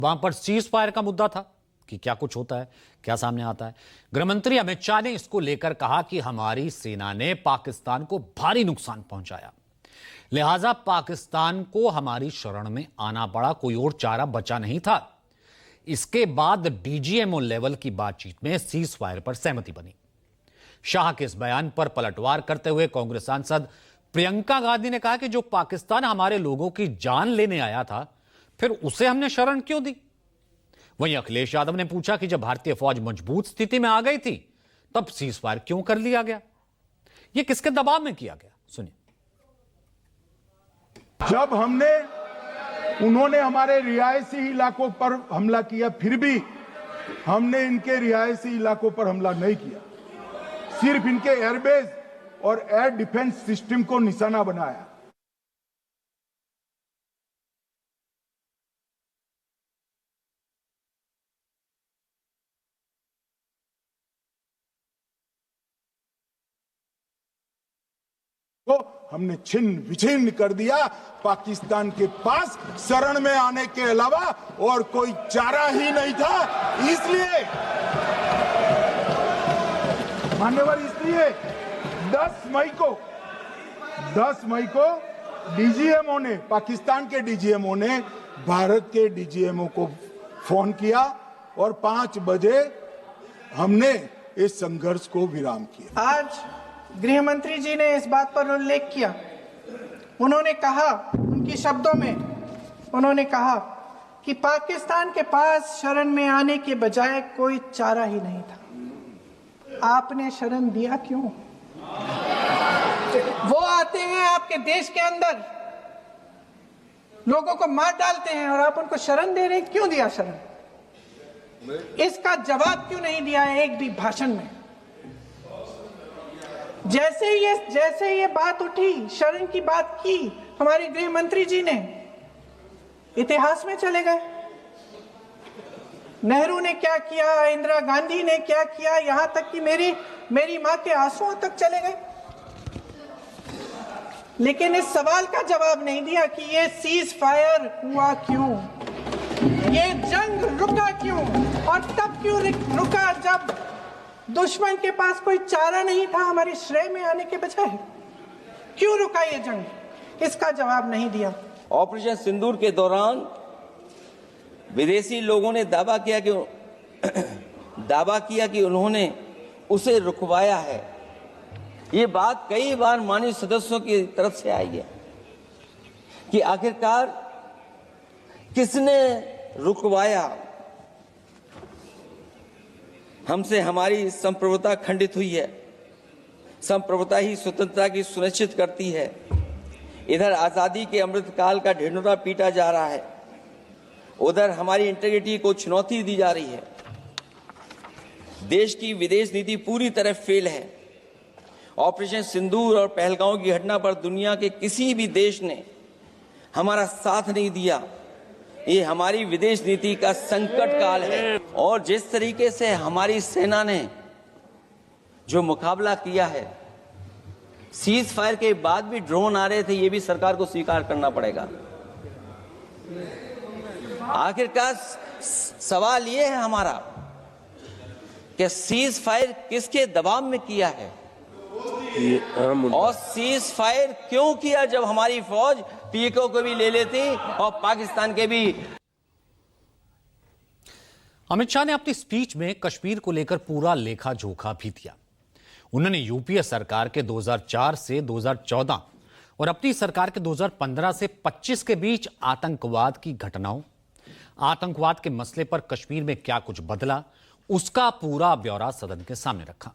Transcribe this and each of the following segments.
वहां पर cease fire का मुद्दा था कि क्या कुछ होता है, क्या सामने आता है। गृहमंत्री अमित शाह ने इसको लेकर कहा कि हमारी सेना ने पाकिस्तान को भारी नुकसान पहुंचाया, लिहाजा पाकिस्तान को हमारी शरण में आना पड़ा, कोई और चारा बचा नहीं था। इसके बाद डीजीएमओ लेवल की बातचीत में सीज फायर पर सहमति बनी। शाह के इस बयान पर पलटवार करते हुए कांग्रेस सांसद प्रियंका गांधी ने कहा कि जो पाकिस्तान हमारे लोगों की जान लेने आया था, फिर उसे हमने शरण क्यों दी। वहीं अखिलेश यादव ने पूछा कि जब भारतीय फौज मजबूत स्थिति में आ गई थी, तब सीज फायर क्यों कर लिया गया, यह किसके दबाव में किया गया। सुनिए। जब उन्होंने हमारे रिहायशी इलाकों पर हमला किया, फिर भी हमने इनके रिहायशी इलाकों पर हमला नहीं किया, सिर्फ इनके एयरबेस और एयर डिफेंस सिस्टम को निशाना बनाया। तो हमने छिन्न विछिन्न कर दिया। पाकिस्तान के पास शरण में आने के अलावा और कोई चारा ही नहीं था। इसलिए मान्यवर, इसलिए 10 मई को डीजीएमओ ने, पाकिस्तान के डीजीएमओ ने भारत के डीजीएमओ को फोन किया और 5 बजे हमने इस संघर्ष को विराम किया। आज गृह मंत्री जी ने इस बात पर उल्लेख किया। उन्होंने कहा, उनके शब्दों में उन्होंने कहा कि पाकिस्तान के पास शरण में आने के बजाय कोई चारा ही नहीं था। आपने शरण दिया क्यों? वो आते हैं आपके देश के अंदर, लोगों को मार डालते हैं और आप उनको शरण दे रहे हैं। क्यों दिया शरण? इसका जवाब क्यों नहीं दिया एक भी भाषण में? जैसे ये बात उठी, शरण की बात की, हमारे गृह मंत्री जी ने इतिहास में चले गए। नेहरू ने क्या किया, इंदिरा गांधी ने क्या किया, यहां तक कि मेरी मां के आंसुओं तक चले गए। लेकिन इस सवाल का जवाब नहीं दिया कि ये सीज फायर हुआ क्यों, ये जंग रुका क्यों, और तब क्यों रुका जब दुश्मन के पास कोई चारा नहीं था हमारी श्रेय में आने के बजाय। क्यों रुका ये जंग? इसका जवाब नहीं दिया। ऑपरेशन सिंदूर के दौरान विदेशी लोगों ने दावा किया कि उन्होंने उसे रुकवाया है। ये बात कई बार माननीय सदस्यों की तरफ से आई है कि आखिरकार किसने रुकवाया। हमसे हमारी संप्रभुता खंडित हुई है। संप्रभुता ही स्वतंत्रता की सुनिश्चित करती है। इधर आजादी के अमृत काल का ढिंढोरा पीटा जा रहा है, उधर हमारी इंटीग्रिटी को चुनौती दी जा रही है। देश की विदेश नीति पूरी तरह फेल है। ऑपरेशन सिंदूर और पहलगांव की घटना पर दुनिया के किसी भी देश ने हमारा साथ नहीं दिया। ये हमारी विदेश नीति का संकट काल है। और जिस तरीके से हमारी सेना ने जो मुकाबला किया है, सीज फायर के बाद भी ड्रोन आ रहे थे, ये भी सरकार को स्वीकार करना पड़ेगा। आखिरकार सवाल ये है हमारा कि सीज फायर किसके दबाव में किया है और सीज फायर क्यों किया जब हमारी फौज पीओके को भी ले लेती और पाकिस्तान के भी। अमित शाह ने अपनी स्पीच में कश्मीर को लेकर पूरा लेखा जोखा भी दिया। उन्होंने यूपीए सरकार के 2004 से 2014 और अपनी सरकार के 2015 से 25 के बीच आतंकवाद की घटनाओं, आतंकवाद के मसले पर कश्मीर में क्या कुछ बदला, उसका पूरा ब्यौरा सदन के सामने रखा।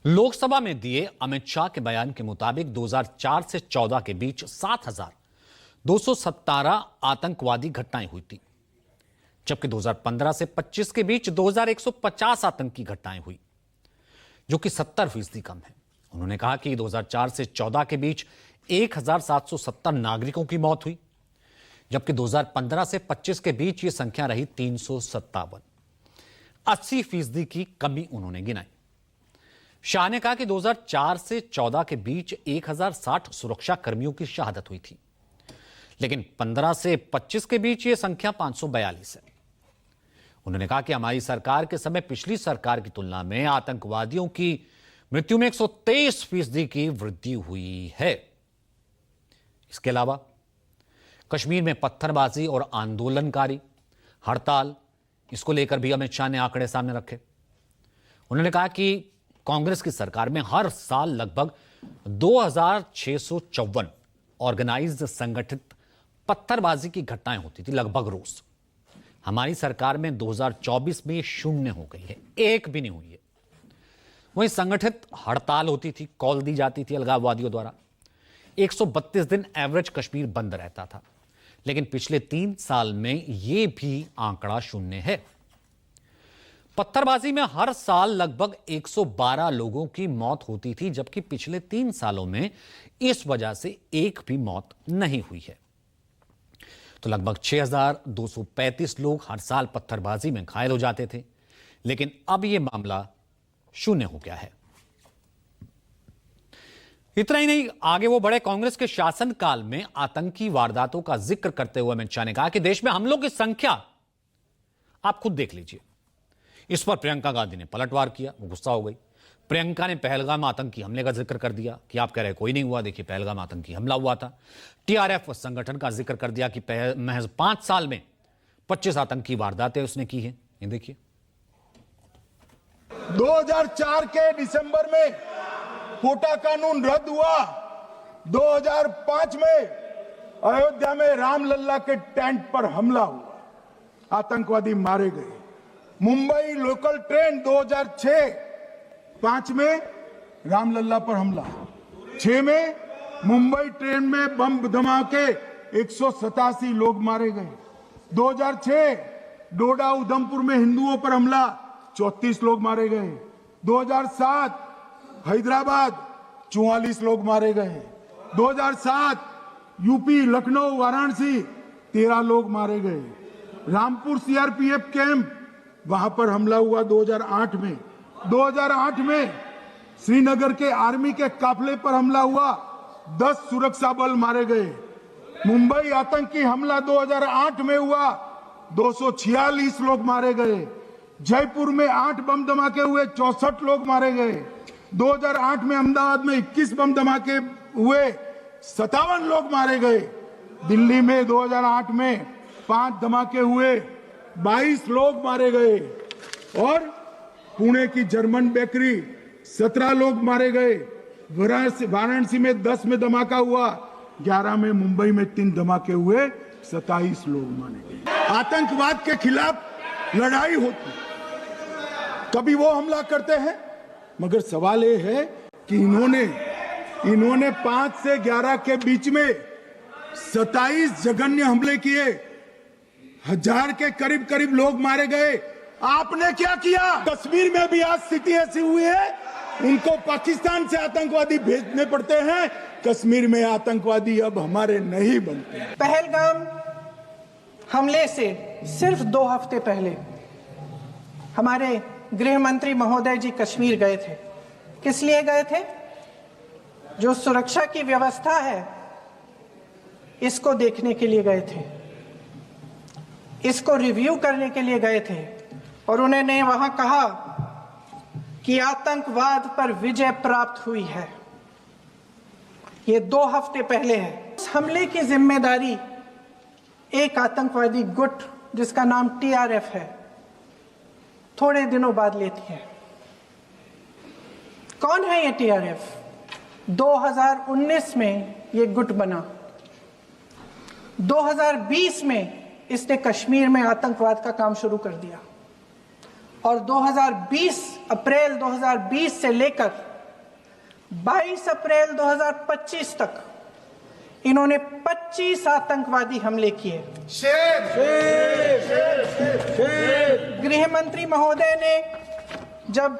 लोकसभा में दिए अमित शाह के बयान के मुताबिक 2004 से 14 के बीच 7,217 आतंकवादी घटनाएं हुई थी, जबकि 2015 से 25 के बीच 2,150 आतंकी घटनाएं हुई, जो कि 70% कम है। उन्होंने कहा कि 2004 से 14 के बीच 1,770 नागरिकों की मौत हुई, जबकि 2015 से 25 के बीच यह संख्या रही 357। 80% की कमी उन्होंने गिनाई। शाह ने कहा कि 2004 से 14 के बीच 1,060 सुरक्षा कर्मियों की शहादत हुई थी, लेकिन 15 से 25 के बीच ये संख्या 542 है। उन्होंने कहा कि हमारी सरकार के समय पिछली सरकार की तुलना में आतंकवादियों की मृत्यु में 123% की वृद्धि हुई है। इसके अलावा कश्मीर में पत्थरबाजी और आंदोलनकारी हड़ताल, इसको लेकर भी अमित शाह ने आंकड़े सामने रखे। उन्होंने कहा कि कांग्रेस की सरकार में हर साल लगभग 2654 ऑर्गेनाइज्ड संगठित पत्थरबाजी की घटनाएं होती थी, लगभग रोज। हमारी सरकार में 2024 में 0 हो गई है, एक भी नहीं हुई है। वहीं संगठित हड़ताल होती थी, कॉल दी जाती थी अलगाववादियों द्वारा। 132 दिन एवरेज कश्मीर बंद रहता था, लेकिन पिछले 3 साल में यह भी आंकड़ा 0 है। पत्थरबाजी में हर साल लगभग 112 लोगों की मौत होती थी, जबकि पिछले 3 सालों में इस वजह से एक भी मौत नहीं हुई है। तो लगभग 6235 लोग हर साल पत्थरबाजी में घायल हो जाते थे, लेकिन अब यह मामला 0 हो गया है। इतना ही नहीं, आगे वो बढ़े। कांग्रेस के शासनकाल में आतंकी वारदातों का जिक्र करते हुए अमित शाह ने कहा कि देश में हमलों की संख्या आप खुद देख लीजिए। इस पर प्रियंका गांधी ने पलटवार किया, वो गुस्सा हो गई। प्रियंका ने पहलगाम आतंकी हमले का जिक्र कर दिया कि आप कह रहे कोई नहीं हुआ, देखिए पहलगाम आतंकी हमला हुआ था। टीआरएफ संगठन का जिक्र कर दिया कि महज 5 साल में 25 आतंकी वारदातें उसने की हैं। ये देखिए, 2004 के दिसंबर में कोटा कानून रद्द हुआ। 2005 में अयोध्या में रामलल्ला के टेंट पर हमला हुआ, आतंकवादी मारे गए। मुंबई लोकल ट्रेन 2006-5 में रामलल्ला पर हमला, 6 में मुंबई ट्रेन में बम धमाके 187 लोग मारे गए। 2006 डोडा उधमपुर में हिंदुओं पर हमला, 34 लोग मारे गए। 2007 हैदराबाद 44 लोग मारे गए। 2007 यूपी लखनऊ वाराणसी 13 लोग मारे गए। रामपुर सीआरपीएफ कैंप, वहां पर हमला हुआ 2008 में। 2008 में श्रीनगर के आर्मी के काफिले पर हमला हुआ, 10 सुरक्षा बल मारे गए। मुंबई आतंकी हमला 2008 में हुआ, 246 लोग मारे गए। जयपुर में 8 बम धमाके हुए, 64 लोग मारे गए। 2008 में अहमदाबाद में 21 बम धमाके हुए, 57 लोग मारे गए। दिल्ली में 2008 में 5 धमाके हुए, 22 लोग मारे गए। और पुणे की जर्मन बेकरी 17 लोग मारे गए। वाराणसी में 10 में धमाका हुआ, 11 में मुंबई में 3 धमाके हुए, 27 लोग मारे गए। आतंकवाद के खिलाफ लड़ाई होती, कभी वो हमला करते हैं, मगर सवाल ये है कि इन्होंने 5 से 11 के बीच में 27 जघन्य हमले किए, 1000 के करीब लोग मारे गए। आपने क्या किया? कश्मीर में भी आज स्थिति ऐसी हुई है, उनको पाकिस्तान से आतंकवादी भेजने पड़ते हैं। कश्मीर में आतंकवादी अब हमारे नहीं बनते। पहलगाम हमले से सिर्फ 2 हफ्ते पहले हमारे गृह मंत्री महोदय जी कश्मीर गए थे। किस लिए गए थे? जो सुरक्षा की व्यवस्था है, इसको देखने के लिए गए थे, इसको रिव्यू करने के लिए गए थे। और उन्होंने वहां कहा कि आतंकवाद पर विजय प्राप्त हुई है। ये 2 हफ्ते पहले है। इस हमले की जिम्मेदारी एक आतंकवादी गुट जिसका नाम टीआरएफ है, थोड़े दिनों बाद लेती है। कौन है ये टीआरएफ? 2019 में ये गुट बना। 2020 में इसने कश्मीर में आतंकवाद का काम शुरू कर दिया और अप्रैल 2020 से लेकर 22 अप्रैल 2025 तक इन्होंने 25 आतंकवादी हमले किए। गृह मंत्री महोदय ने जब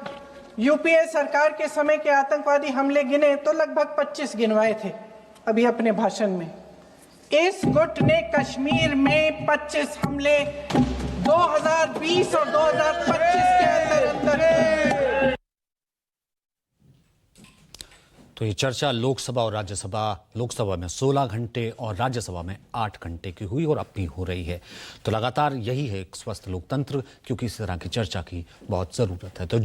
यूपीए सरकार के समय के आतंकवादी हमले गिने तो लगभग 25 गिनवाए थे अभी अपने भाषण में। इस गुट ने कश्मीर में 25 हमले 2020 और 2025 के अंदर तो ये चर्चा लोकसभा में 16 घंटे और राज्यसभा में 8 घंटे की हुई और अब भी हो रही है। तो लगातार यही है एक स्वस्थ लोकतंत्र, क्योंकि इस तरह की चर्चा की बहुत ज़रूरत है। तो